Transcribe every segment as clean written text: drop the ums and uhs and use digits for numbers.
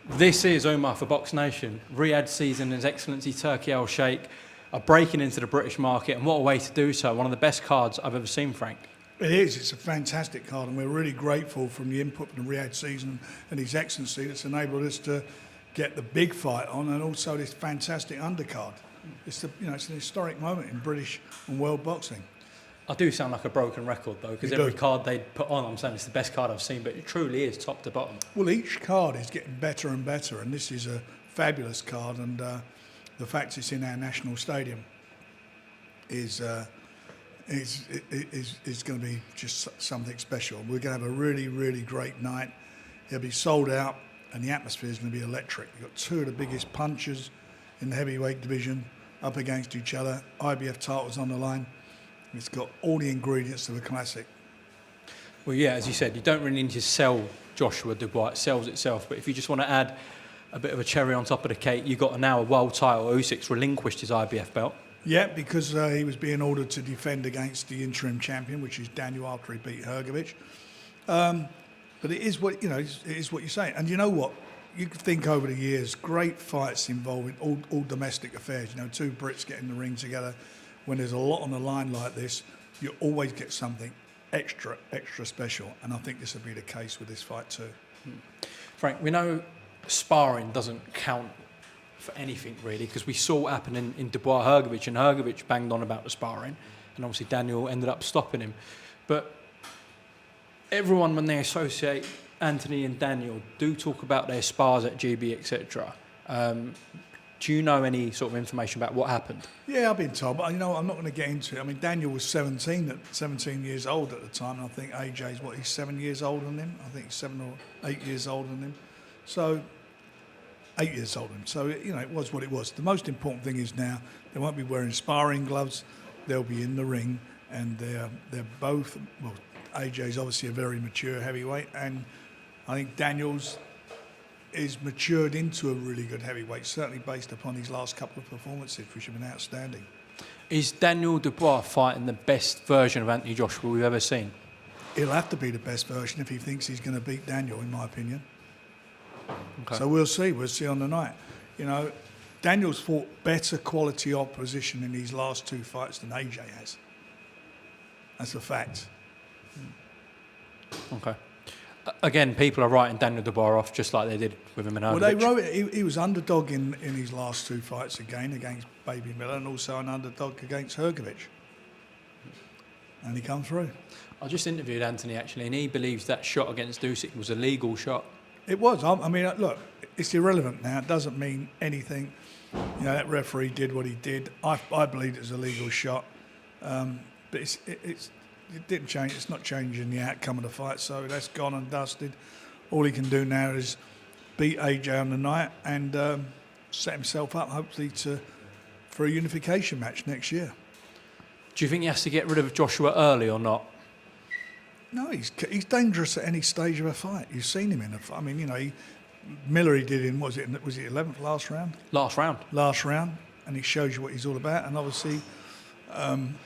This is Umar for BoxNation. Riyadh season His Excellency Turki Al Sheikh are breaking into the British market, and what a way to do so. One of the best cards I've ever seen, Frank. It is. It's a fantastic card, and we're really grateful from the input from the Riyadh season and His Excellency that's enabled us to get the big fight on, and also this fantastic undercard. It's it's an historic moment in British and world boxing. I do sound like a broken record, though, because every card they put on, I'm saying it's the best card I've seen, but it truly is top to bottom. Well, each card is getting better and better, and this is a fabulous card, and the fact it's in our national stadium is going to be just something special. We're going to have a really, really great night. It'll be sold out, and the atmosphere is going to be electric. You've got two of the biggest punchers in the heavyweight division up against each other. IBF titles on the line. It's got all the ingredients of a classic. Well, yeah, as you said, you don't really need to sell Joshua Dubois. It sells itself. But if you just want to add a bit of a cherry on top of the cake, you've got now a world title. Usyk's relinquished his IBF belt. Yeah, because he was being ordered to defend against the interim champion, which is Daniel, after he beat Hrgovic. But it is what it is what you say. And you know what? You could think over the years, great fights involving all domestic affairs. Two Brits get in the ring together. When there's a lot on the line like this, you always get something extra special. And I think this will be the case with this fight too. Frank, we know sparring doesn't count for anything really, because we saw what happened in Dubois Hrgovic, and Hrgovic banged on about the sparring, and obviously Daniel ended up stopping him. But everyone, when they associate Anthony and Daniel, do talk about their spars at GB, etc. Do you know any sort of information about what happened? Yeah, I've been told, but I'm not going to get into it. I mean, Daniel was 17 years old at the time, and I think AJ's he's 7 years older than him. I think he's 7 or 8 years older than him. So 8 years older than him. So it was what it was. The most important thing is now they won't be wearing sparring gloves. They'll be in the ring, and they're both. Well, AJ's obviously a very mature heavyweight, and I think Daniel's is matured into a really good heavyweight, certainly based upon his last couple of performances, which have been outstanding. Is Daniel Dubois fighting the best version of Anthony Joshua we've ever seen? He'll have to be the best version if he thinks he's going to beat Daniel, in my opinion. Okay. So we'll see. We'll see on the night. Daniel's fought better quality opposition in these last two fights than AJ has. That's a fact. Okay. Again, people are writing Daniel Dubois off just like they did with him in Hrgovic. Well, they wrote it. He was underdog in his last two fights against Baby Miller, and also an underdog against Hrgovic. And he come through. I just interviewed Anthony, actually, and he believes that shot against Usyk was a legal shot. It was. I mean, look, it's irrelevant now. It doesn't mean anything. That referee did what he did. I believe it was a legal shot. But it didn't change. It's not changing the outcome of the fight, so that's gone and dusted. All he can do now is beat AJ on the night and set himself up, hopefully, for a unification match next year. Do you think he has to get rid of Joshua early or not? No, he's dangerous at any stage of a fight. You've seen him in a fight. I mean, Miller he did in, was it 11th last round? Last round. And he shows you what he's all about. And obviously,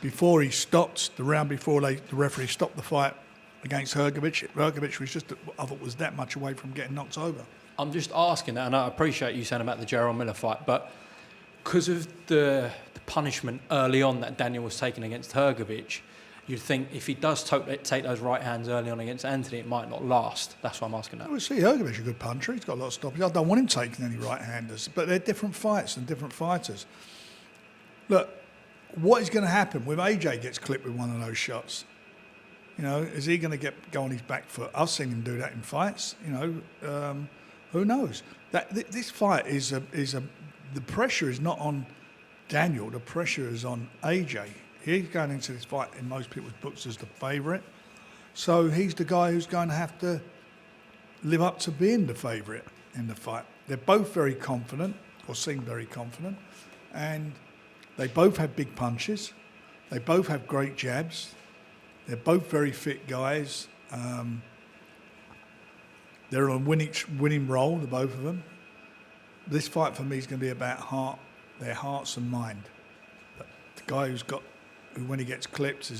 before he stopped, the round before the referee stopped the fight against Hrgovic was just, I thought, was that much away from getting knocked over. I'm just asking that, and I appreciate you saying about the Gerald Miller fight, but because of the punishment early on that Daniel was taking against Hrgovic, you'd think if he does take those right hands early on against Anthony, it might not last. That's why I'm asking that. Well, see, Hrgovic's a good puncher. He's got a lot of stoppage. I don't want him taking any right-handers, but they're different fights and different fighters. Look, what is going to happen when AJ gets clipped with one of those shots? Is he going to go on his back foot? I've seen him do that in fights. Who knows? This fight the pressure is not on Daniel. The pressure is on AJ. He's going into this fight in most people's books as the favourite. So he's the guy who's going to have to live up to being the favourite in the fight. They're both very confident, or seem very confident, and they both have big punches. They both have great jabs. They're both very fit guys. They're on winning roll, the both of them. This fight for me is going to be about their hearts and mind. The guy when he gets clipped,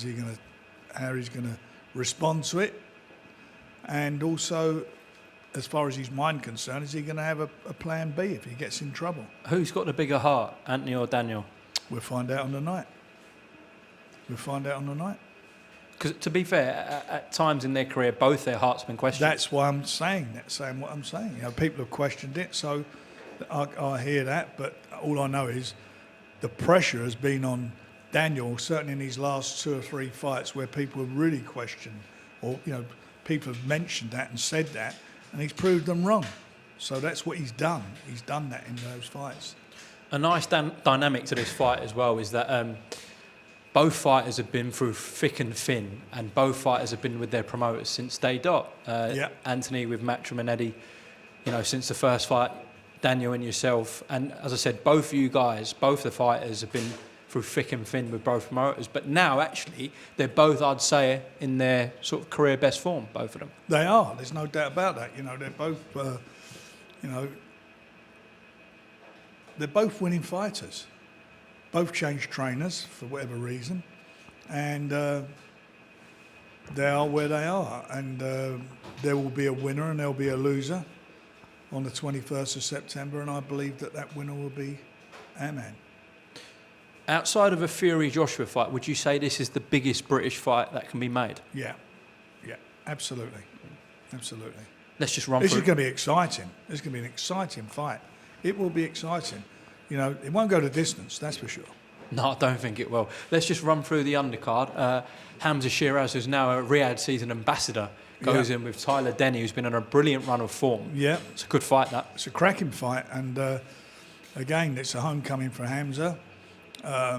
how he's going to respond to it, and also as far as his mind concerned, is he going to have a plan B if he gets in trouble? Who's got the bigger heart, Anthony or Daniel? We'll find out on the night. Because to be fair, at times in their career, both their hearts have been questioned. That's why I'm saying what I'm saying. You know, people have questioned it, so I hear that. But all I know is the pressure has been on Daniel, certainly in his last 2 or 3 fights, where people have really questioned, or people have mentioned that and said that, and he's proved them wrong. So that's what he's done. He's done that in those fights. A nice dynamic to this fight as well is that both fighters have been through thick and thin, and both fighters have been with their promoters since day dot. Anthony with Matchroom and Eddie, since the first fight, Daniel and yourself. And as I said, both of you guys, both the fighters have been through thick and thin with both promoters. But now, actually, they're both, I'd say, in their sort of career best form, both of them. They are. There's no doubt about that. They're both, they're both winning fighters. Both changed trainers for whatever reason, and they are where they are. And there will be a winner and there'll be a loser on the 21st of September, and I believe that winner will be our man. Outside of a Fury-Joshua fight, would you say this is the biggest British fight that can be made? Yeah, absolutely. Let's just run through. This is going to be exciting. This is going to be an exciting fight. It will be exciting. It won't go the distance, that's for sure. No, I don't think it will. Let's just run through the undercard. Hamza Shiraz, who's now a Riyadh season ambassador, goes in with Tyler Denny, who's been on a brilliant run of form. Yeah. It's a good fight, that. It's a cracking fight, and again, it's a homecoming for Hamza.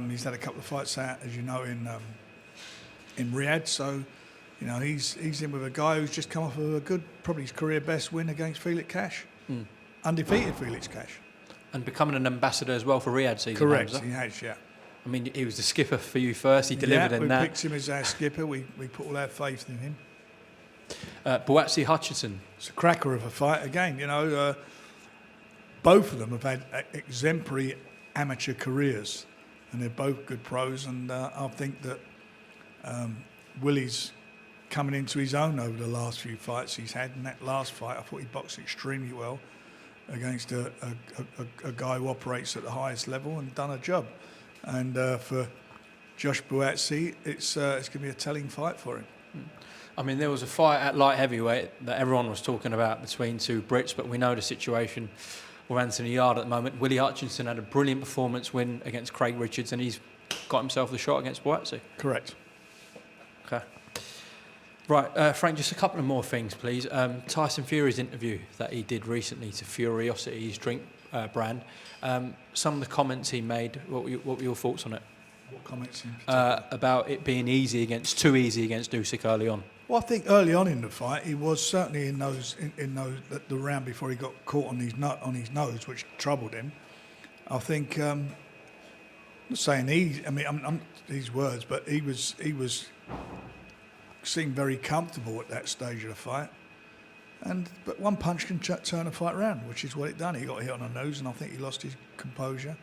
He's had a couple of fights out, as you know, in Riyadh, so he's in with a guy who's just come off of a good, probably his career best win against Felix Cash. Undefeated Felix Cash. And becoming an ambassador as well for Riyadh season. Correct, Hamza. he has, yeah. I mean, he was the skipper for you first. He delivered in that. We picked him as our skipper. We put all our faith in him. Buatsi Hutchinson. It's a cracker of a fight. Again, both of them have had exemplary amateur careers, and they're both good pros. And I think that Willie's coming into his own over the last few fights he's had. In that last fight, I thought he boxed extremely well against a guy who operates at the highest level and done a job. And for Josh Buatsi, it's going to be a telling fight for him. I mean, there was a fight at light heavyweight that everyone was talking about between two Brits, but we know the situation with Anthony Yarde at the moment. Willie Hutchinson had a brilliant performance win against Craig Richards, and he's got himself the shot against Buatsi. Correct. Okay. Right, Frank, just a couple of more things, please. Tyson Fury's interview that he did recently to Furiosity, his drink brand. Some of the comments he made, what were your thoughts on it? What comments? About it being too easy against Usyk early on. Well, I think early on in the fight, he was certainly in those the round before he got caught on his nose, which troubled him. I think, I'm not saying easy. I mean, I'm these words, but he was seemed very comfortable at that stage of the fight. But one punch can turn a fight around, which is what it done. He got hit on the nose, and I think he lost his composure.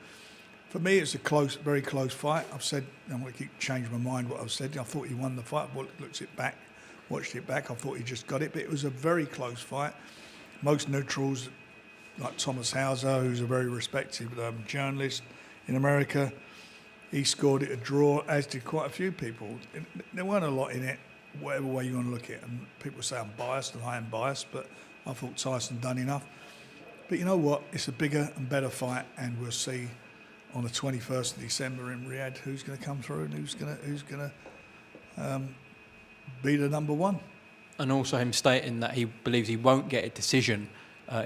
For me, it's a very close fight. I've said, I'm going to keep changing my mind what I've said. I thought he won the fight. I watched it back. I thought he just got it, but it was a very close fight. Most neutrals, like Thomas Hauser, who's a very respected journalist in America, he scored it a draw, as did quite a few people. There weren't a lot in it, whatever way you want to look at it. And people say I'm biased, and I am biased, but I thought Tyson done enough. But you know what? It's a bigger and better fight, and we'll see on the 21st of December in Riyadh who's going to come through and who's going to be the number one. And also him stating that he believes he won't get a decision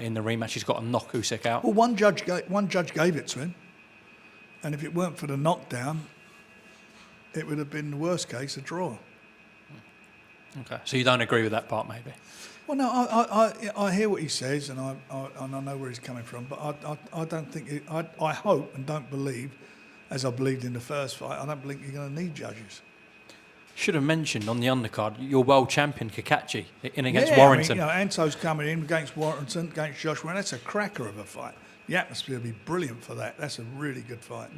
in the rematch. He's got to knock Usyk out. Well, one judge gave it to him, and if it weren't for the knockdown, it would have been the worst case, a draw. Okay, so you don't agree with that part, maybe? Well, no, I hear what he says, and I know where he's coming from, but I don't think I hope and don't believe, as I believed in the first fight, I don't believe you're going to need judges. Should have mentioned on the undercard your world champion Kakachi in against Warrington. I mean, Anto's coming in against Warrington, against Joshua, and that's a cracker of a fight. The atmosphere will be brilliant for that. That's a really good fight.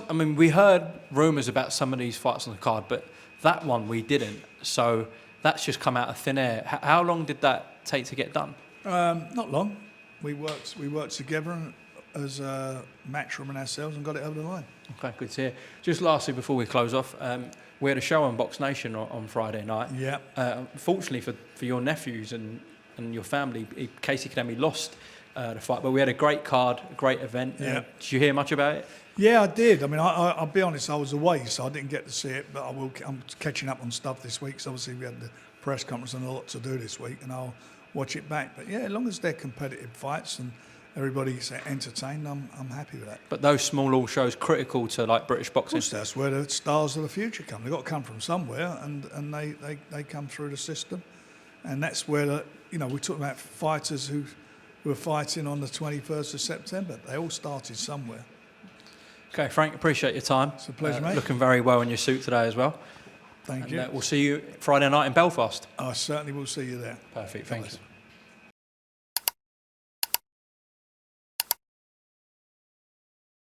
I mean, we heard rumours about some of these fights on the card, but that one we didn't. So that's just come out of thin air. How long did that take to get done? Not long. We worked together as a matchroom and ourselves and got it over the line. Okay, good to hear. Just lastly, before we close off, we had a show on BoxNation on Friday night. Yeah. Fortunately for your nephews and your family, Casey Kademi lost the fight, but we had a great card, a great event. Yeah. Did you hear much about it? Yeah, I did. I mean, I'll be honest, I was away, so I didn't get to see it, but I'm catching up on stuff this week, so obviously we had the press conference and a lot to do this week, and I'll watch it back. But yeah, as long as they're competitive fights and everybody's entertained, I'm happy with that. But those small all shows critical to like British boxing. Of course, that's where the stars of the future come. They've got to come from somewhere, and they come through the system, and that's where we're talking about fighters who were fighting on the 21st of September. They all started somewhere. Okay, Frank, appreciate your time. It's a pleasure, mate. Looking very well in your suit today as well. Thank you. We'll see you Friday night in Belfast. I certainly will see you there. Perfect, thank you.